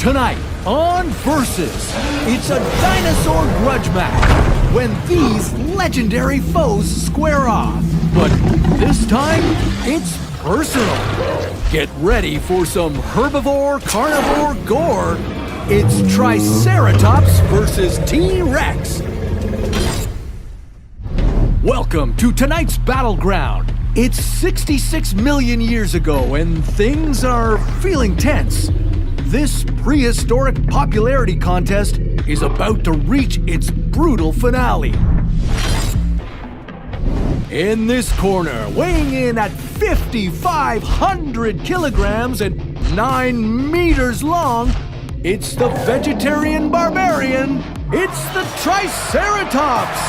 Tonight on Versus, it's a dinosaur grudge match when these legendary foes square off. But this time, it's personal. Get ready for some herbivore carnivore gore. It's Triceratops versus T-Rex. Welcome to tonight's battleground. It's 66 million years ago and things are feeling tense. This prehistoric popularity contest is about to reach its brutal finale. In this corner, weighing in at 5,500 kilograms and 9 meters long, it's the vegetarian barbarian, it's the Triceratops!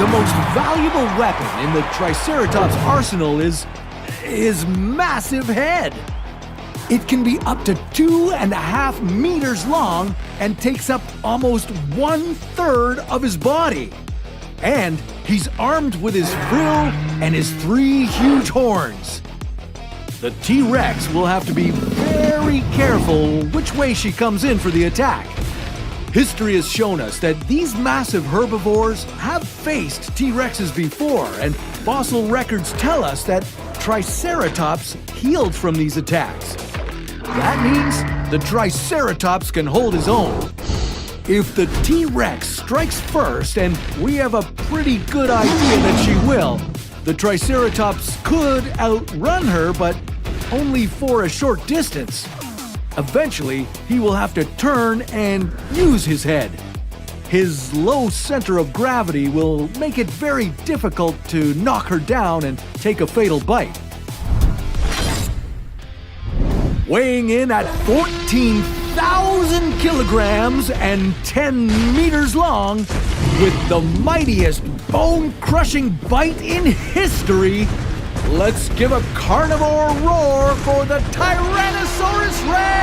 The most valuable weapon in the Triceratops arsenal is his massive head. It can be up to 2.5 meters long and takes up almost 1/3 of his body. And he's armed with his frill and his 3 huge horns. The T-Rex will have to be very careful which way she comes in for the attack. History has shown us that these massive herbivores have faced T-Rexes before, and fossil records tell us that Triceratops healed from these attacks. That means the Triceratops can hold his own. If the T-Rex strikes first, and we have a pretty good idea that she will, the Triceratops could outrun her, but only for a short distance. Eventually, he will have to turn and use his head. His low center of gravity will make it very difficult to knock her down and take a fatal bite. Weighing in at 14,000 kilograms and 10 meters long, with the mightiest bone-crushing bite in history, let's give a carnivore roar for the Tyrannosaurus Rex!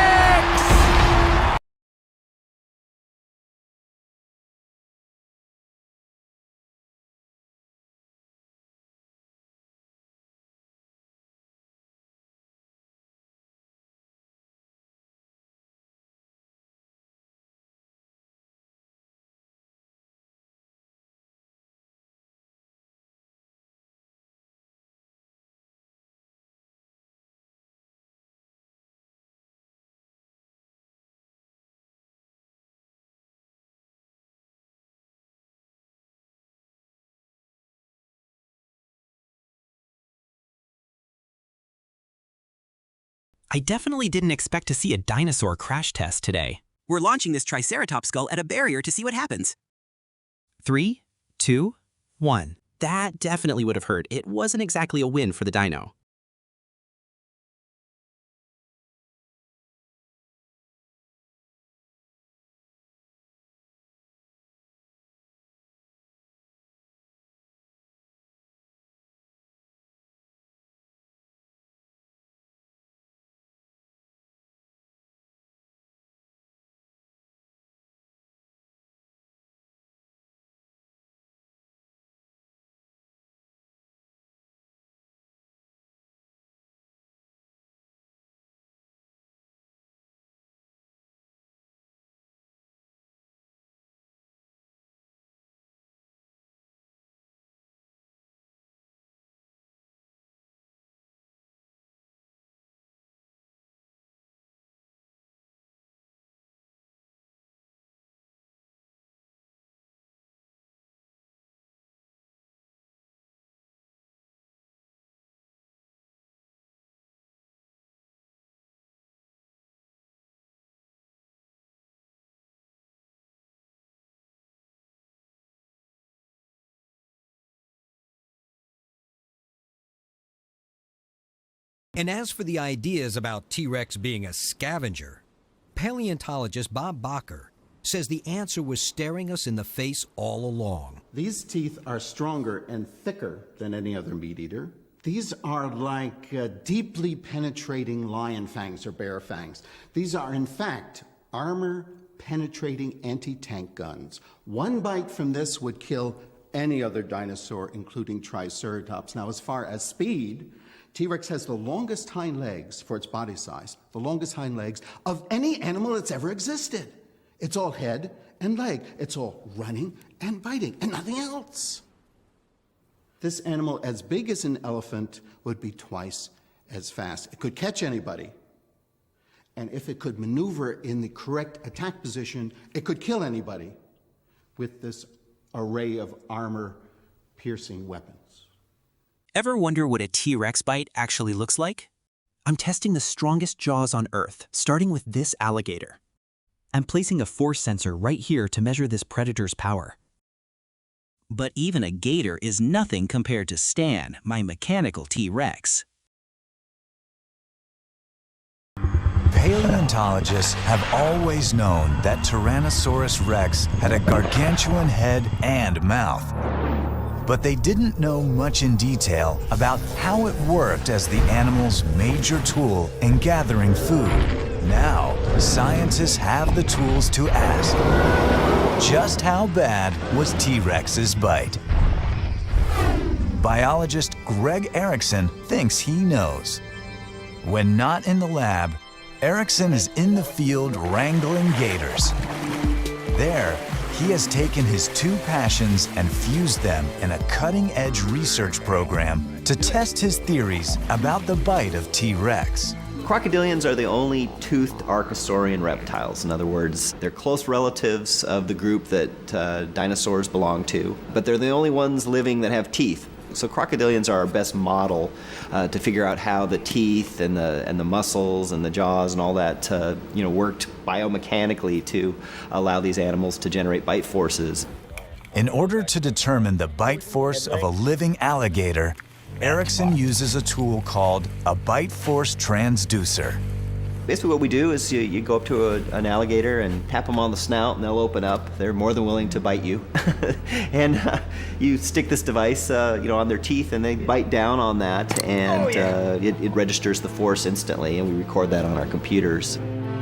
I definitely didn't expect to see a dinosaur crash test today. We're launching this Triceratops skull at a barrier to see what happens. 3, 2, 1. That definitely would have hurt. It wasn't exactly a win for the dino. And as for the ideas about T-Rex being a scavenger, paleontologist Bob Bacher says the answer was staring us in the face all along. These teeth are stronger and thicker than any other meat eater. These are like deeply penetrating lion fangs or bear fangs. These are, in fact, armor-penetrating anti-tank guns. One bite from this would kill any other dinosaur, including Triceratops. Now, as far as speed, T-Rex has the longest hind legs for its body size, the longest hind legs of any animal that's ever existed. It's all head and leg. It's all running and biting and nothing else. This animal, as big as an elephant, would be twice as fast. It could catch anybody. And if it could maneuver in the correct attack position, it could kill anybody with this array of armor-piercing weapons. Ever wonder what a T-Rex bite actually looks like? I'm testing the strongest jaws on Earth, starting with this alligator. I'm placing a force sensor right here to measure this predator's power. But even a gator is nothing compared to Stan, my mechanical T-Rex. Paleontologists have always known that Tyrannosaurus rex had a gargantuan head and mouth. But they didn't know much in detail about how it worked as the animal's major tool in gathering food. Now, scientists have the tools to ask, just how bad was T-Rex's bite? Biologist Greg Erickson thinks he knows. When not in the lab, Erickson is in the field wrangling gators. There, he has taken his two passions and fused them in a cutting-edge research program to test his theories about the bite of T-Rex. Crocodilians are the only toothed archosaurian reptiles. In other words, they're close relatives of the group that dinosaurs belong to, but they're the only ones living that have teeth. So crocodilians are our best model to figure out how the teeth and the muscles and the jaws and all that worked biomechanically to allow these animals to generate bite forces. In order to determine the bite force of a living alligator, Erickson uses a tool called a bite force transducer. Basically what we do is you go up to an alligator and tap them on the snout and they'll open up. They're more than willing to bite you. And you stick this device on their teeth and they bite down on that and it registers the force instantly and we record that on our computers.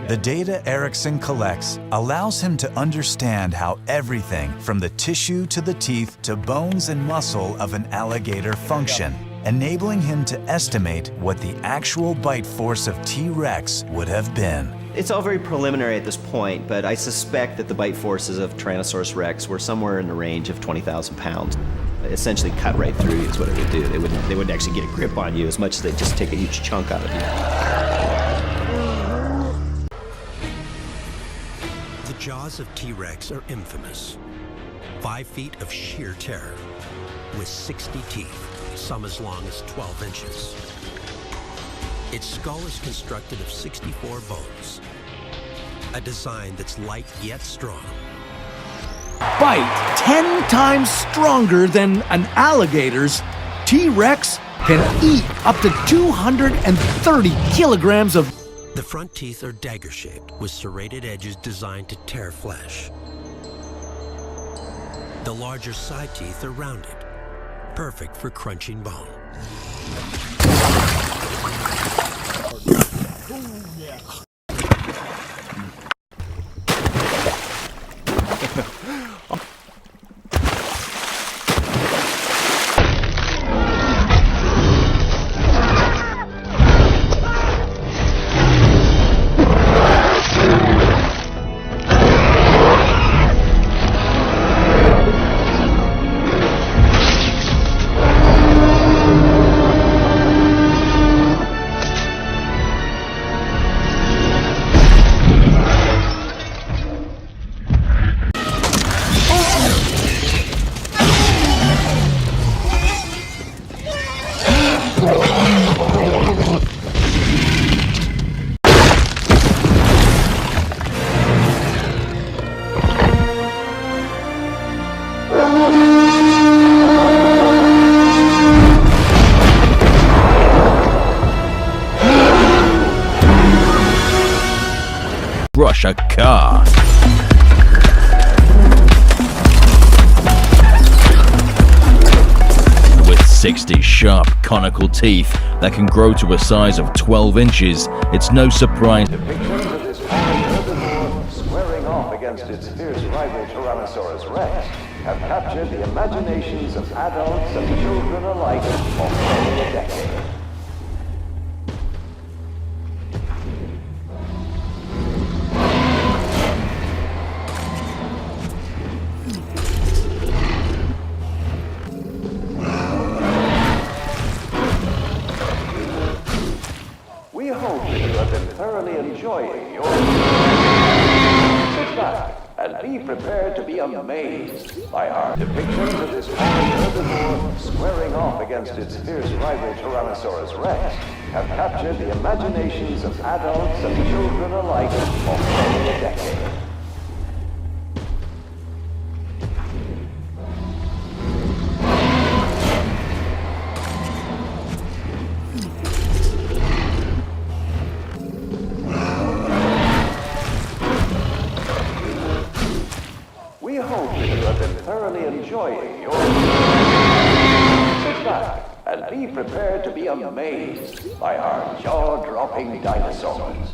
The data Erickson collects allows him to understand how everything from the tissue to the teeth to bones and muscle of an alligator function, enabling him to estimate what the actual bite force of T-Rex would have been. It's all very preliminary at this point, but I suspect that the bite forces of Tyrannosaurus rex were somewhere in the range of 20,000 pounds. Essentially cut right through you is what it would do. They wouldn't actually get a grip on you as much as they'd just take a huge chunk out of you. The jaws of T-Rex are infamous. 5 feet of sheer terror, with 60 teeth, some as long as 12 inches. Its skull is constructed of 64 bones, a design that's light yet strong. Bite 10 times stronger than an alligator's, T-Rex can eat up to 230 kilograms of. The front teeth are dagger-shaped with serrated edges designed to tear flesh. The larger side teeth are rounded, perfect for crunching bone. Brush a car. With 60 sharp conical teeth that can grow to a size of 12 inches, it's no surprise. Depictions of this herbivore squaring off against its fierce rival Tyrannosaurus rex have captured the imaginations of adults and children alike for many a decade. enjoying your... Sit back and be prepared to be amazed by our depictions of this horned herbivore squaring off against its fierce rival Tyrannosaurus rex have captured the imaginations of adults and children alike for many a decade. We hope that you have been thoroughly enjoying your... Sit back and be prepared to be amazed by our jaw-dropping dinosaurs.